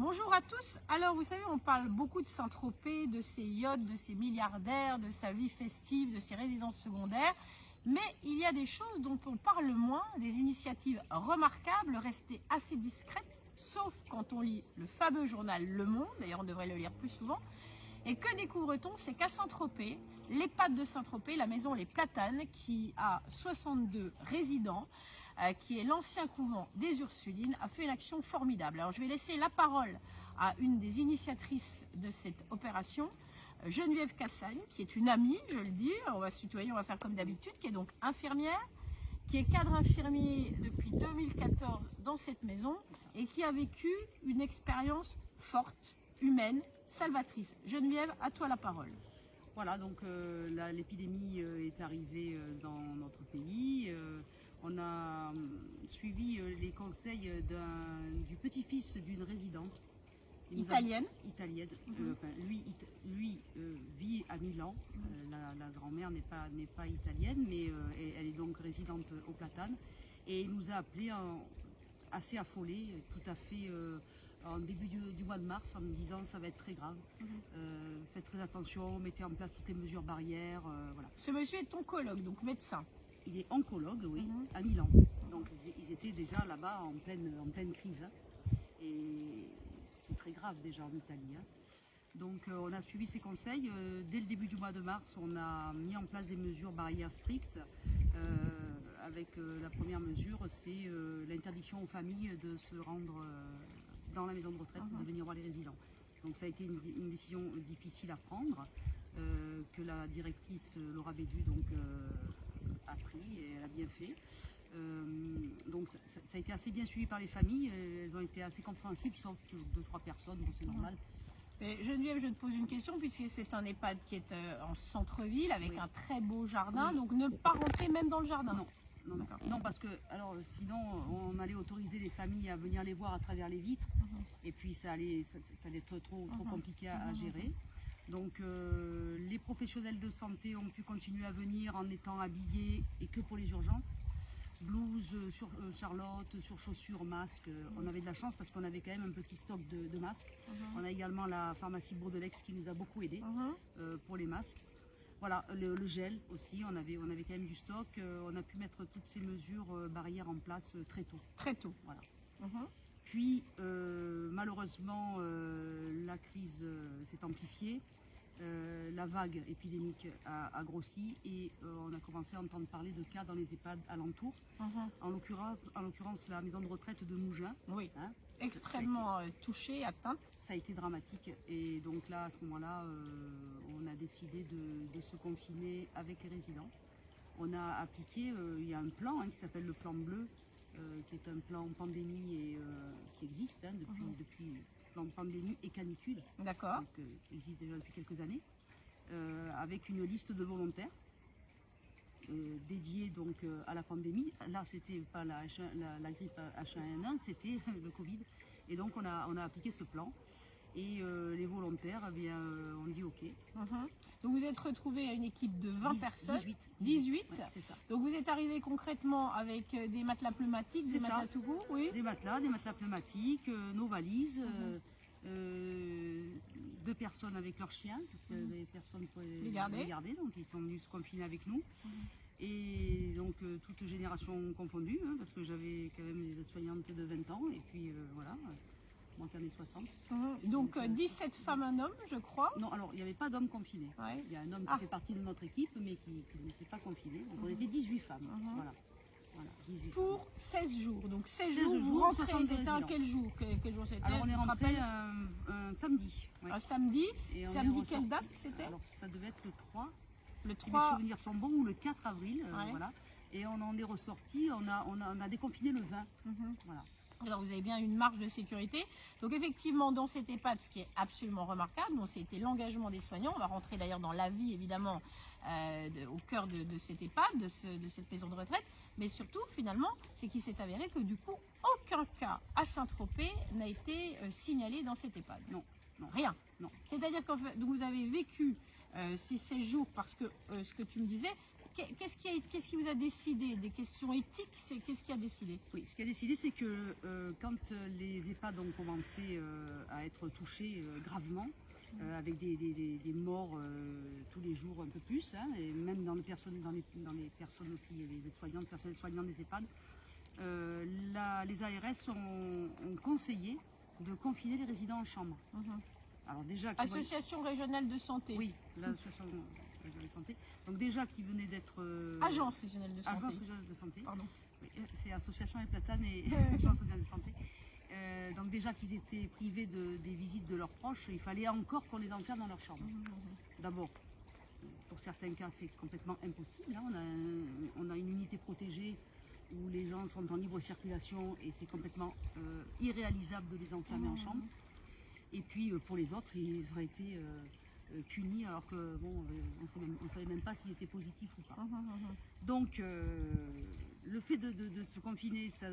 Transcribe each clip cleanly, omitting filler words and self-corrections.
Bonjour à tous. Alors vous savez, on parle beaucoup de Saint-Tropez, de ses yachts, de ses milliardaires, de sa vie festive, de ses résidences secondaires. Mais il y a des choses dont on parle moins, des initiatives remarquables, restées assez discrètes, sauf quand on lit le fameux journal Le Monde, d'ailleurs on devrait le lire plus souvent. Et que découvre-t-on? C'est qu'à Saint-Tropez, l'EHPAD de Saint-Tropez, la maison Les Platanes, qui a 62 résidents, qui est l'ancien couvent des Ursulines, a fait une action formidable. Alors je vais laisser la parole à une des initiatrices de cette opération, Geneviève Cassagne, qui est une amie, je le dis, on va se tutoyer, on va faire comme d'habitude, qui est donc infirmière, qui est cadre infirmier depuis 2014 dans cette maison et qui a vécu une expérience forte, humaine, salvatrice. Geneviève, à toi la parole. Voilà, donc l'épidémie est arrivée dans notre pays. On a suivi les conseils du petit-fils d'une résidente. Italienne. Enfin, lui vit à Milan. La grand-mère n'est pas italienne, mais elle est donc résidente aux Platanes. Et il nous a appelés assez affolés, tout à fait en début du mois de mars, en nous disant ça va être très grave. Faites très attention, mettez en place toutes les mesures barrières. Voilà. Ce monsieur est oncologue, donc médecin. Il est oncologue, oui, à Milan. Donc ils étaient déjà là-bas en pleine crise. Et c'était très grave déjà en Italie. Donc on a suivi ses conseils. Dès le début du mois de mars, on a mis en place des mesures barrières strictes. Avec la première mesure, c'est l'interdiction aux familles de se rendre dans la maison de retraite, de venir voir les résidents. Donc ça a été une décision difficile à prendre, que la directrice Laura Bédu a pris et elle a bien fait. Donc ça a été assez bien suivi par les familles, elles ont été assez compréhensibles, sauf 2-3 personnes, bon, c'est normal. Mais Geneviève, je te pose une question, puisque c'est un EHPAD qui est en centre-ville, avec un très beau jardin, donc ne pas rentrer même dans le jardin. Non, parce que alors, sinon on allait autoriser les familles à venir les voir à travers les vitres, et puis ça allait être trop compliqué à gérer. Donc les professionnels de santé ont pu continuer à venir en étant habillés et que pour les urgences. Blouse sur Charlotte, sur chaussures, masques. On avait de la chance parce qu'on avait quand même un petit stock de masques. On a également la pharmacie Bourdelex qui nous a beaucoup aidé pour les masques. Voilà, le gel aussi, on avait quand même du stock. On a pu mettre toutes ces mesures barrières en place très tôt. Très tôt. Voilà. Puis malheureusement, la crise s'est amplifiée. La vague épidémique a grossi et on a commencé à entendre parler de cas dans les EHPAD alentours. En l'occurrence, la maison de retraite de Mougins. Oui, extrêmement touchée, atteinte. Ça a été dramatique et donc là, à ce moment-là, on a décidé de se confiner avec les résidents. On a appliqué, il y a un plan qui s'appelle le plan bleu, qui est un plan pandémie et qui existe depuis plan pandémie et canicule. D'accord. Qui existe déjà depuis quelques années, avec une liste de volontaires dédiés donc à la pandémie. Là, c'était pas la grippe H1N1, c'était le Covid. Et donc on a appliqué ce plan. Et les volontaires, eh bien, on dit OK. Donc vous êtes retrouvés à une équipe de 20 personnes. 18. Ouais, c'est ça. Donc vous êtes arrivés concrètement avec des matelas pneumatiques, des matelas tout court, oui. Des matelas pneumatiques, nos valises, 2 personnes avec leurs chiens, parce que les personnes pour les garder, donc ils sont venus se confiner avec nous. Et donc toute génération confondue, parce que j'avais quand même des aides-soignantes de 20 ans, et puis voilà. Moi qui en ai 60. Donc 17 femmes, un homme, je crois. Non, alors il n'y avait pas d'hommes confinés. Il y a un homme qui fait partie de notre équipe, mais qui ne s'est pas confiné. Donc on était 18 femmes. Voilà, 18 pour femmes. 16 jours. Donc 16 jours, vous rentrez, c'était un quel jour c'était? Alors on est rentré un samedi. Un samedi. Et samedi, quelle date c'était? Alors ça devait être le 3. Le 3. Si mes souvenirs sont bons, ou le 4 avril. Voilà. Et on en est ressorti, on a déconfiné le 20. Voilà. Alors vous avez bien une marge de sécurité. Donc effectivement, dans cet EHPAD, ce qui est absolument remarquable, c'était l'engagement des soignants. On va rentrer d'ailleurs dans la vie, évidemment, au cœur de cet EHPAD, de cette maison de retraite. Mais surtout, finalement, c'est qu'il s'est avéré que du coup, aucun cas à Saint-Tropez n'a été signalé dans cet EHPAD. Non. Rien. Non. C'est-à-dire que vous avez vécu ces séjours parce que, ce que tu me disais, Qu'est-ce qui vous a décidé? Des questions éthiques, qu'est-ce qui a décidé? Oui, ce qui a décidé, c'est que quand les EHPAD ont commencé à être touchés gravement, avec des morts tous les jours un peu plus, hein, et même dans les personnes aussi, les soignants, le personnel soignant des EHPAD, les ARS ont conseillé de confiner les résidents en chambre. Alors déjà, Association régionale de santé. Oui, l'association régionale de santé. Donc déjà qui venait d'être... Agence régionale de santé. Agence régionale de santé. Pardon. Oui, c'est Association et Platane et Agence régionale de santé. Donc déjà qu'ils étaient privés des visites de leurs proches, il fallait encore qu'on les enferme dans leur chambre. D'abord, pour certains cas, c'est complètement impossible. Hein. On a une unité protégée où les gens sont en libre circulation et c'est complètement irréalisable de les enfermer en chambre. Et puis pour les autres, ils auraient été punis alors que bon, on ne savait même pas s'ils étaient positifs ou pas. Donc le fait de se confiner, ça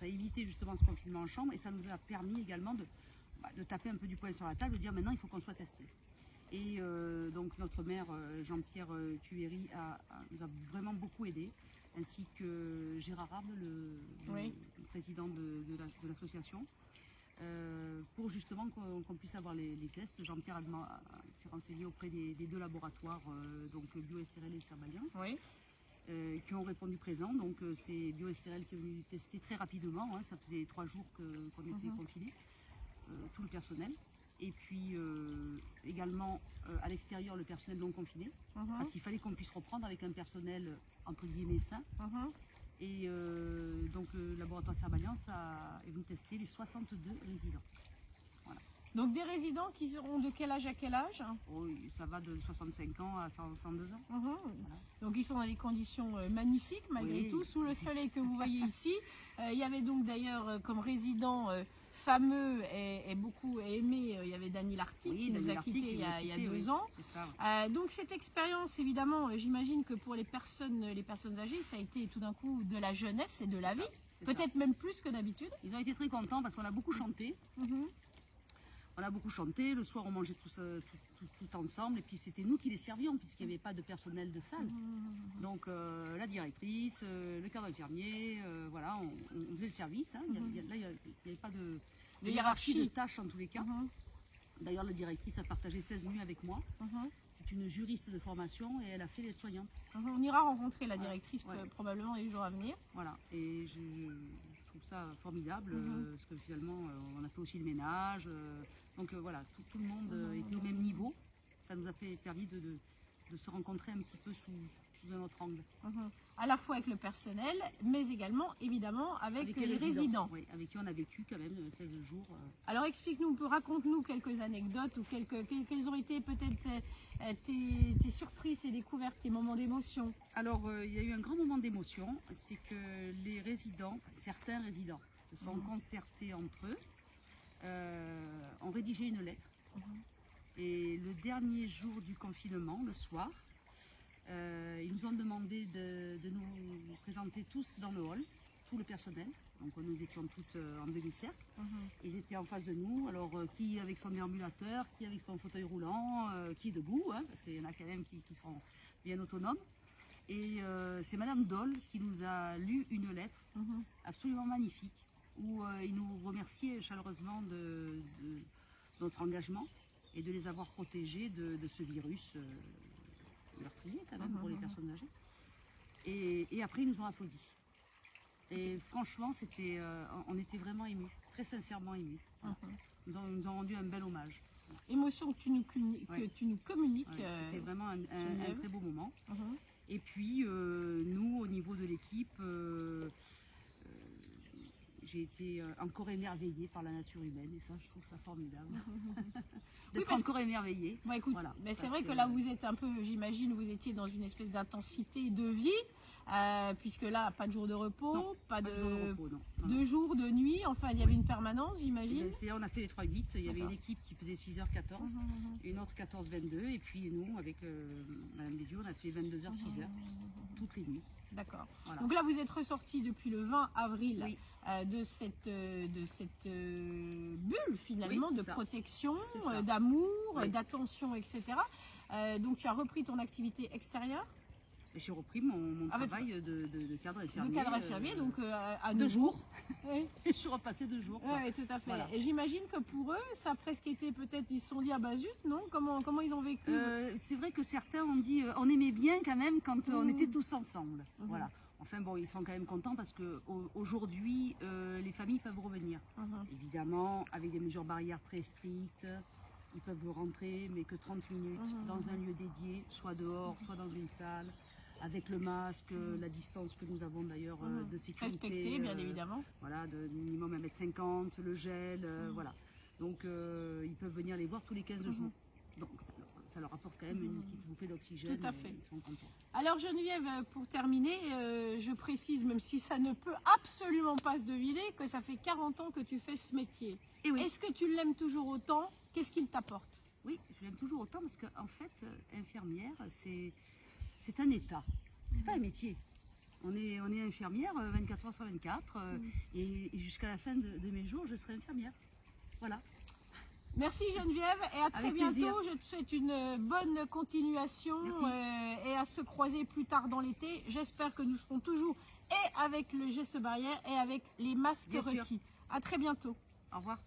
a évité justement ce confinement en chambre et ça nous a permis également de taper un peu du poing sur la table, de dire maintenant il faut qu'on soit testé. Et donc notre maire Jean-Pierre Thuéry nous a vraiment beaucoup aidé, ainsi que Gérard Arbe, le président de l'association. Pour justement qu'on puisse avoir les tests. Jean-Pierre s'est renseigné auprès des deux laboratoires, donc BioSTRL et Serballiance, qui ont répondu présent. Donc c'est BioSTRL qui est venu tester très rapidement, hein, ça faisait 3 jours qu'on était confinés, tout le personnel. Et puis également à l'extérieur le personnel non confiné, parce qu'il fallait qu'on puisse reprendre avec un personnel entre guillemets sain. Et donc le laboratoire Serballiance est venu tester les 62 résidents. Voilà. Donc des résidents qui seront de quel âge à quel âge? Oui, ça va de 65 ans à 102 ans. Voilà. Donc ils sont dans des conditions magnifiques malgré tout, sous le soleil que vous voyez ici. Il y avait donc d'ailleurs comme résident fameux et beaucoup aimé, il y avait Dany Lartigue qui nous a quittés il y a 2 ans. Ça, donc cette expérience, évidemment, j'imagine que pour les personnes âgées, ça a été tout d'un coup de la jeunesse et de la vie, peut-être même plus que d'habitude. Ils ont été très contents parce qu'on a beaucoup chanté. On a beaucoup chanté, le soir on mangeait tout ensemble et puis c'était nous qui les servions puisqu'il n'y avait pas de personnel de salle. Donc la directrice, le cadre infirmier, voilà, on faisait le service. Hein. Là il n'y avait pas de hiérarchie de tâches en tous les cas. D'ailleurs la directrice a partagé 16 nuits avec moi. C'est une juriste de formation et elle a fait l'aide-soignante. On ira rencontrer la directrice probablement les jours à venir. Voilà, et je trouve ça formidable parce que finalement on a fait aussi le ménage. Donc voilà, tout le monde était au même niveau. Ça nous a permis de se rencontrer un petit peu sous un autre angle. À la fois avec le personnel, mais également évidemment avec les résidents. Oui, avec qui on a vécu quand même 16 jours. Alors explique-nous, raconte-nous quelques anecdotes ou quelles ont été peut-être tes surprises et découvertes, tes moments d'émotion. Alors il y a eu un grand moment d'émotion, c'est que les résidents, certains résidents, se sont concertés entre eux, ont rédigé une lettre. Et le dernier jour du confinement, le soir, ils nous ont demandé de nous présenter tous dans le hall, tout le personnel. Donc nous étions toutes en demi-cercle. Ils étaient en face de nous, alors qui avec son déambulateur, qui avec son fauteuil roulant, qui debout, hein, parce qu'il y en a quand même qui seront bien autonomes. Et c'est Madame Dole qui nous a lu une lettre absolument magnifique, où il nous remerciait chaleureusement de notre engagement et de les avoir protégés de ce virus meurtrier quand même pour les personnes âgées. Et après ils nous ont applaudi. Et franchement, on était vraiment émus, très sincèrement émus. Ils nous ont rendu un bel hommage. Émotion que tu nous communiques. C'était vraiment un très beau moment. Et puis nous, au niveau de l'équipe, j'ai été encore émerveillée par la nature humaine et ça, je trouve ça formidable. Encore émerveillée. Bon, écoute, voilà, mais c'est vrai que là, vous êtes un peu, j'imagine, vous étiez dans une espèce d'intensité de vie, puisque là, pas de jour de repos, non, pas de jour de repos, non. 2 jours de nuit, enfin, il y avait une permanence, j'imagine. On a fait les 3-8, il y avait une équipe qui faisait 6h14, une autre 14-22, et puis nous, avec Madame Bédiot, on a fait 22h, 6h, toutes les nuits. D'accord. Voilà. Donc là, vous êtes ressorti depuis le 20 avril de cette bulle finalement de protection, d'amour, d'attention, etc. Donc tu as repris ton activité extérieure? j'ai repris mon travail de cadre infirmier. De cadre infirmier, donc à 2 jours. Oui. Et je suis repassée 2 jours. Oui, tout à fait. Voilà. Et j'imagine que pour eux, ça a presque été peut-être, ils se sont dit, ah bah zut, non? Comment ils ont vécu? C'est vrai que certains ont dit, on aimait bien quand même quand on était tous ensemble. Voilà. Enfin bon, ils sont quand même contents parce qu'aujourd'hui, les familles peuvent revenir. Évidemment, avec des mesures barrières très strictes. Ils peuvent rentrer, mais que 30 minutes dans un lieu dédié, soit dehors, soit dans une salle, avec le masque, la distance que nous avons d'ailleurs de sécurité. Respecté, bien évidemment. Voilà, de minimum 1,50 m, le gel, voilà. Donc ils peuvent venir les voir tous les 15 jours. Donc ça leur apporte quand même une petite bouffée d'oxygène. Tout à fait. Ils sont contents. Alors Geneviève, pour terminer, je précise, même si ça ne peut absolument pas se deviner, que ça fait 40 ans que tu fais ce métier. Et oui. Est-ce que tu l'aimes toujours autant? Qu'est-ce qu'il t'apporte? Oui, je l'aime toujours autant parce qu'en fait, infirmière, c'est un état. C'est pas un métier. On est infirmière 24 heures sur 24 et jusqu'à la fin de mes jours, je serai infirmière. Voilà. Merci Geneviève et à très Avec bientôt. plaisir. Je te souhaite une bonne continuation et à se croiser plus tard dans l'été. J'espère que nous serons toujours et avec le geste barrière et avec les masques Bien sûr. requis. À très bientôt. Au revoir.